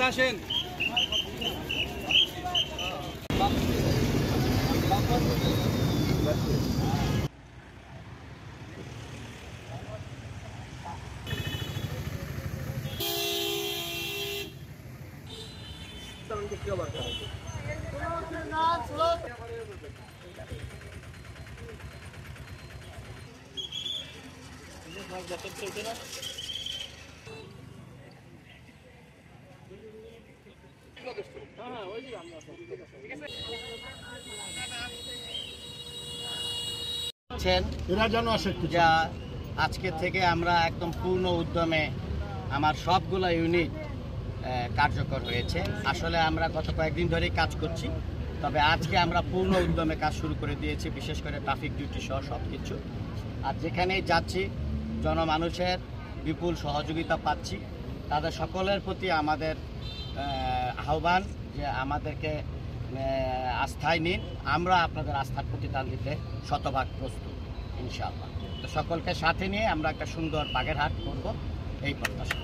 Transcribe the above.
সাথে আসেন। এরা যেন আসে যা আজকে থেকে আমরা একদম পূর্ণ উদ্যমে আমার সবগুলো ইউনিট কার্যকর হয়েছে। আসলে আমরা গত কয়েকদিন ধরেই কাজ করছি, তবে আজকে আমরা পূর্ণ উদ্যমে কাজ শুরু করে দিয়েছি, বিশেষ করে ট্রাফিক ডিউটি সহ সব কিছু। আর যেখানেই যাচ্ছি জনমানুষের বিপুল সহযোগিতা পাচ্ছি। তাদের সকলের প্রতি আমাদের আহ্বান যে আমাদেরকে আস্থায় নিন, আমরা আপনাদের আস্থার প্রতিদান দিতে শতভাগ প্রস্তুত ইনশাআল্লাহ। তো সকলকে সাথে নিয়ে আমরা একটা সুন্দর বাগেরহাট করব এই প্রত্যাশা।